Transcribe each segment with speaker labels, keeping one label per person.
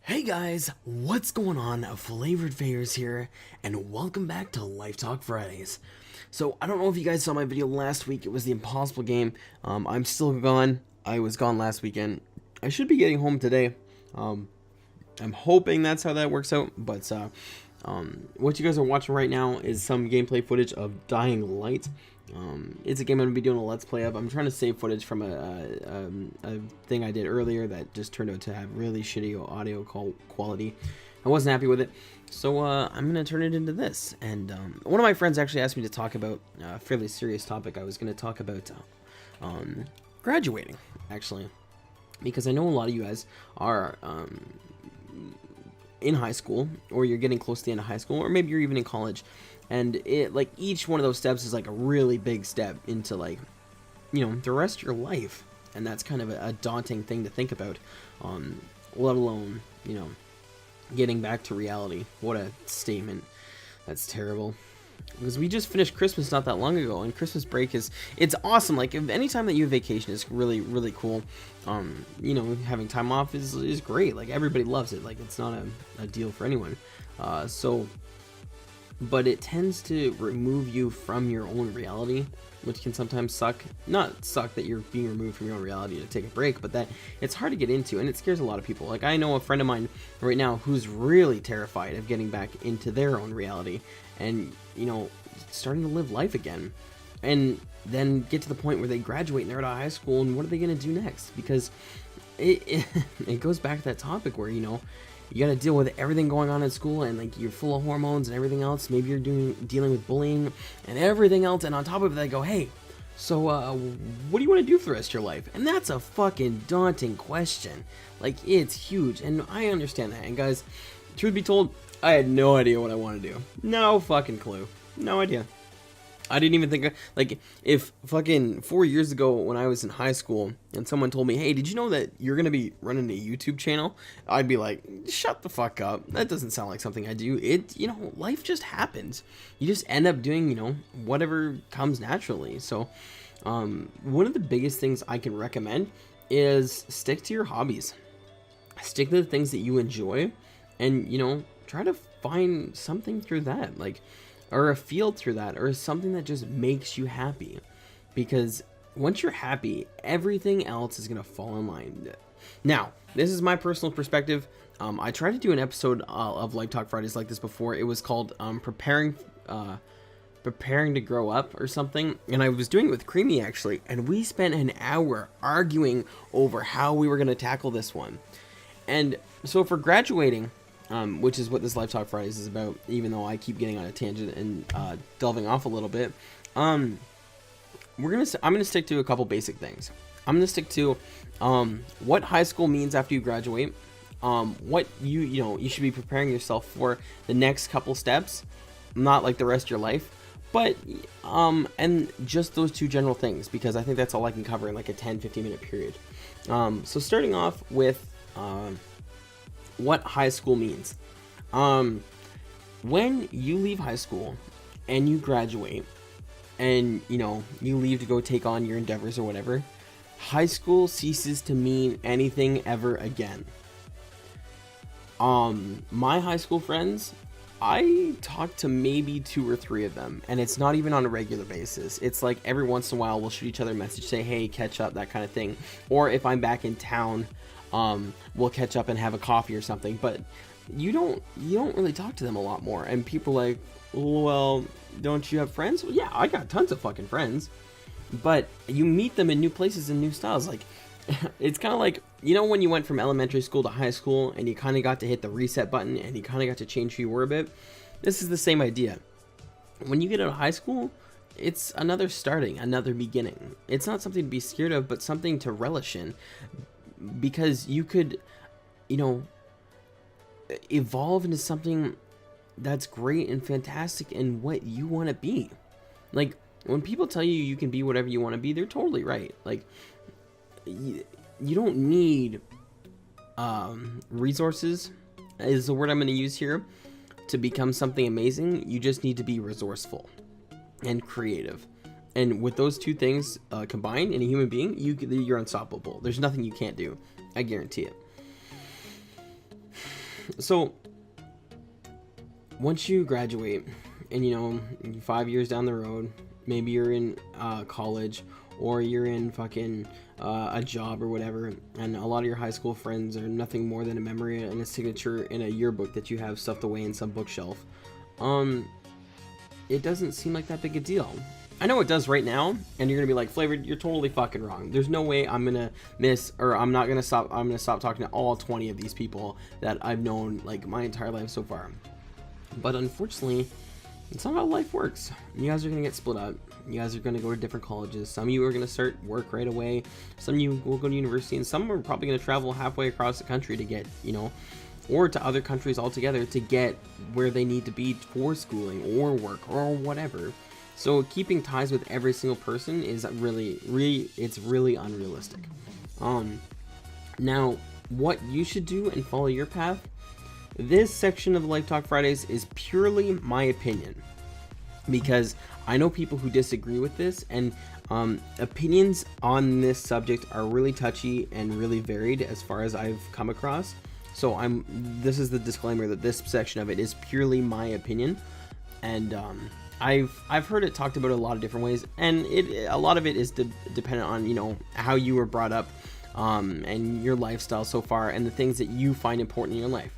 Speaker 1: Hey guys, what's going on? Flavoredfavors here, and welcome back to Life Talk Fridays. So, I don't know if you guys saw my video last week. It was the Impossible game. I'm still gone. I was gone last weekend. I should be getting home today. I'm hoping that's how that works out, but what you guys are watching right now is some gameplay footage of Dying Light. It's a game I'm going to be doing a Let's Play of. I'm trying to save footage from a thing I did earlier that just turned out to have really shitty audio quality. I wasn't happy with it, so I'm going to turn it into this. And one of my friends actually asked me to talk about a fairly serious topic. I was going to talk about graduating, actually, because I know a lot of you guys are in high school, or you're getting close to the end of high school, or maybe you're even in college, and it, like, each one of those steps is like a really big step into, like, you know, the rest of your life, and that's kind of a daunting thing to think about, let alone, you know, getting back to reality. What a statement. That's terrible. Because we just finished Christmas not that long ago, and Christmas break it's awesome. Like, if any time that you have vacation is really cool. You know, having time off is great. Like, everybody loves it. Like, it's not a deal for anyone. But it tends to remove you from your own reality, which can sometimes suck. Not suck that you're being removed from your own reality to take a break, but that it's hard to get into, and it scares a lot of people. Like, I know a friend of mine right now who's really terrified of getting back into their own reality and, you know, starting to live life again, and then get to the point where they graduate and they're out of high school, and what are they going to do next? Because it goes back to that topic where, you know, you got to deal with everything going on in school, and, like, you're full of hormones and everything else. Maybe you're dealing with bullying and everything else, and on top of it, they go, hey, so what do you want to do for the rest of your life? And that's a fucking daunting question. Like, it's huge, and I understand that. And guys, truth be told, I had no idea what I want to do. No fucking clue. No idea. I didn't even think, like, if fucking 4 years ago when I was in high school and someone told me, hey, did you know that you're going to be running a YouTube channel? I'd be like, shut the fuck up. That doesn't sound like something I do. You know, life just happens. You just end up doing, you know, whatever comes naturally. So, one of the biggest things I can recommend is stick to your hobbies. Stick to the things that you enjoy, and, you know, try to find something through that. Like, or a field through that, or something that just makes you happy. Because once you're happy, everything else is gonna fall in line. Now, this is my personal perspective. I tried to do an episode of Life Talk Fridays like this before. It was called preparing to grow up or something, and I was doing it with Creamy, actually, and we spent an hour arguing over how we were gonna tackle this one. And so for graduating, which is what this Life Talk Fridays is about, even though I keep getting on a tangent and delving off a little bit. I'm gonna stick to a couple basic things. I'm gonna stick to what high school means after you graduate, what you know you should be preparing yourself for the next couple steps, not like the rest of your life, but and just those two general things, because I think that's all I can cover in like a 10-15 minute period. So starting off with what high school means. When you leave high school and you graduate, and, you know, you leave to go take on your endeavors or whatever, high school ceases to mean anything ever again. My high school friends, I talk to maybe 2 or 3 of them, and it's not even on a regular basis. It's like every once in a while we'll shoot each other a message, say, hey, catch up, that kind of thing. Or if I'm back in town, we'll catch up and have a coffee or something. But you don't really talk to them a lot more. And people are like, well, don't you have friends? Well, yeah, I got tons of fucking friends, but you meet them in new places and new styles. Like, it's kind of like, you know, when you went from elementary school to high school and you kind of got to hit the reset button and you kind of got to change who you were a bit. This is the same idea. When you get out of high school, it's another starting, another beginning. It's not something to be scared of, but something to relish in. Because you could, you know, evolve into something that's great and fantastic in what you want to be. Like, when people tell you you can be whatever you want to be, they're totally right. Like, you don't need resources, is the word I'm going to use here, to become something amazing. You just need to be resourceful and creative. And with those two things combined in a human being, you're unstoppable. There's nothing you can't do. I guarantee it. So once you graduate and, 5 years down the road, maybe you're in college, or you're in fucking a job or whatever, and a lot of your high school friends are nothing more than a memory and a signature in a yearbook that you have stuffed away in some bookshelf. It doesn't seem like that big a deal. I know it does right now, and you're gonna be like, Flavored, you're totally fucking wrong. There's no way I'm gonna I'm gonna stop talking to all 20 of these people that I've known like my entire life so far. But unfortunately, it's not how life works. You guys are gonna get split up. You guys are gonna go to different colleges. Some of you are gonna start work right away. Some of you will go to university, and some are probably gonna travel halfway across the country to get, or to other countries altogether to get where they need to be for schooling or work or whatever. So keeping ties with every single person is really unrealistic. Now, what you should do and follow your path. This section of Life Talk Fridays is purely my opinion, because I know people who disagree with this, and opinions on this subject are really touchy and really varied as far as I've come across. So this is the disclaimer that this section of it is purely my opinion, and I've heard it talked about a lot of different ways, and a lot of it is dependent on how you were brought up, and your lifestyle so far, and the things that you find important in your life.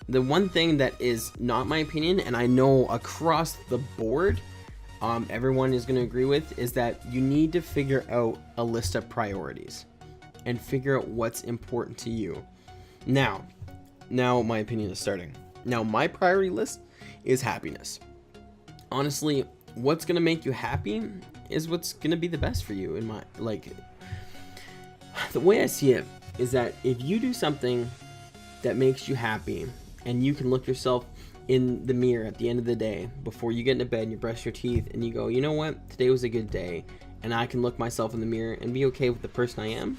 Speaker 1: The one thing that is not my opinion, and I know across the board everyone is going to agree with, is that you need to figure out a list of priorities and figure out what's important to you. Now my opinion is starting. Now, my priority list is happiness. Honestly, what's going to make you happy is what's going to be the best for you. The way I see it is that if you do something that makes you happy, and you can look yourself in the mirror at the end of the day before you get into bed and you brush your teeth and you go, you know what, today was a good day, and I can look myself in the mirror and be okay with the person I am,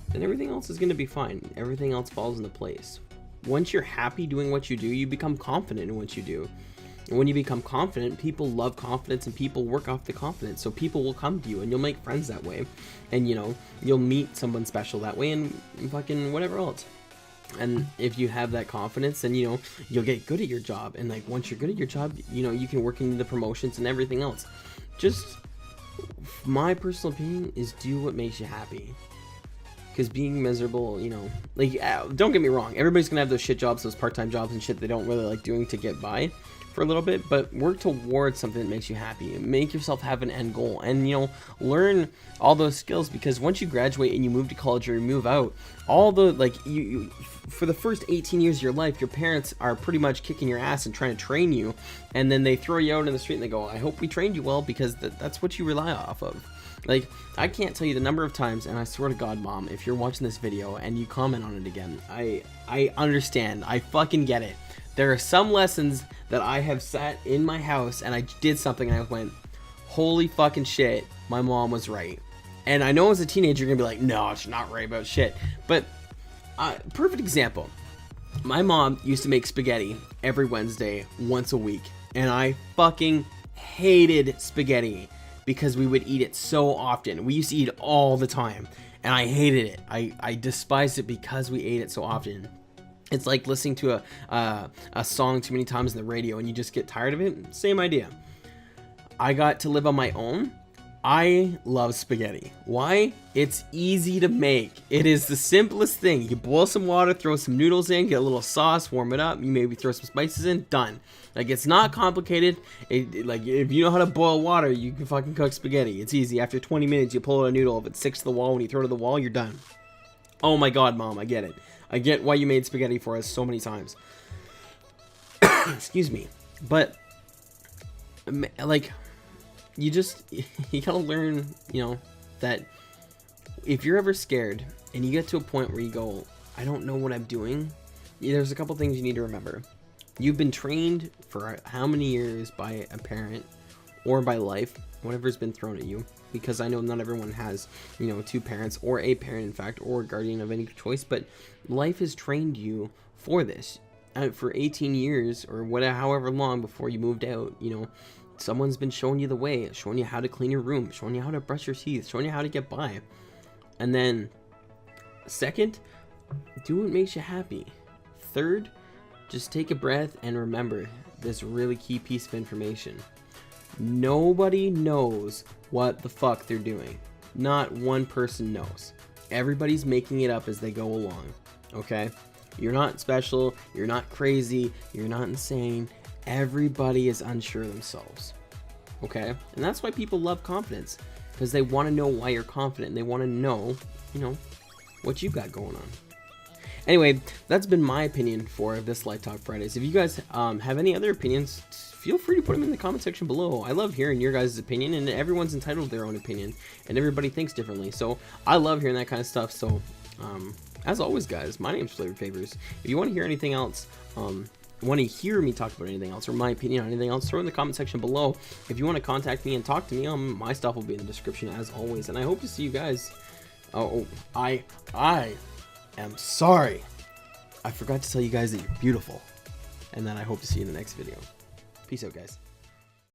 Speaker 1: then everything else is going to be fine. Everything else falls into place. Once you're happy doing what you do, you become confident in what you do. And when you become confident, people love confidence, and people work off the confidence. So people will come to you, and you'll make friends that way. And, you'll meet someone special that way, and fucking whatever else. And if you have that confidence, then you'll get good at your job, and once you're good at your job, you can work into the promotions and everything else. Just my personal opinion is do what makes you happy, because being miserable, don't get me wrong, everybody's gonna have those shit jobs, those part-time jobs and shit they don't really like doing to get by for a little bit, but work towards something that makes you happy. Make yourself have an end goal, and learn all those skills, because once you graduate and you move to college or you move out, all the you for the first 18 years of your life, your parents are pretty much kicking your ass and trying to train you, and then they throw you out in the street and they go, I hope we trained you well, because that's what you rely off of. I can't tell you the number of times, and I swear to God, Mom, if you're watching this video and you comment on it again, I understand, I fucking get it. There are some lessons that I have sat in my house and I did something and I went, holy fucking shit, my mom was right. And I know as a teenager you're gonna be like, no, she's not right about shit. But perfect example. My mom used to make spaghetti every Wednesday, once a week. And I fucking hated spaghetti because we would eat it so often. We used to eat it all the time. And I hated it. I despised it because we ate it so often. It's like listening to a song too many times on the radio and you just get tired of it. Same idea. I got to live on my own. I love spaghetti. Why? It's easy to make. It is the simplest thing. You boil some water, throw some noodles in, get a little sauce, warm it up. You maybe throw some spices in, done. It's not complicated. If you know how to boil water, you can fucking cook spaghetti. It's easy. After 20 minutes, you pull out a noodle. If it sticks to the wall, when you throw it to the wall, you're done. Oh my God, Mom, I get it. I get why you made spaghetti for us so many times. Excuse me. But, you gotta learn, that if you're ever scared and you get to a point where you go, I don't know what I'm doing, there's a couple things you need to remember. You've been trained for how many years by a parent or by life, whatever's been thrown at you, because I know not everyone has, two parents, or a parent, in fact, or a guardian of any choice, but life has trained you for this. For 18 years, or however long before you moved out, someone's been showing you the way, showing you how to clean your room, showing you how to brush your teeth, showing you how to get by. And then, second, do what makes you happy. Third, Just take a breath and remember this really key piece of information. Nobody knows what the fuck they're doing. Not one person knows. Everybody's making it up as they go along, okay? You're not special, you're not crazy, you're not insane. Everybody is unsure of themselves, okay? And that's why people love confidence, because they want to know why you're confident, and they want to know, you know, what you got going on. Anyway, that's been my opinion for this Light Talk Fridays. If you guys have any other opinions, feel free to put them in the comment section below. I love hearing your guys' opinion, and everyone's entitled to their own opinion, and everybody thinks differently. So I love hearing that kind of stuff. So as always, guys, my name's Flavoredfavors. If you want to hear anything else, want to hear me talk about anything else or my opinion on anything else, throw it in the comment section below. If you want to contact me and talk to me, my stuff will be in the description as always. And I hope to see you guys. I am sorry. I forgot to tell you guys that you're beautiful. And then I hope to see you in the next video. Peace out, guys.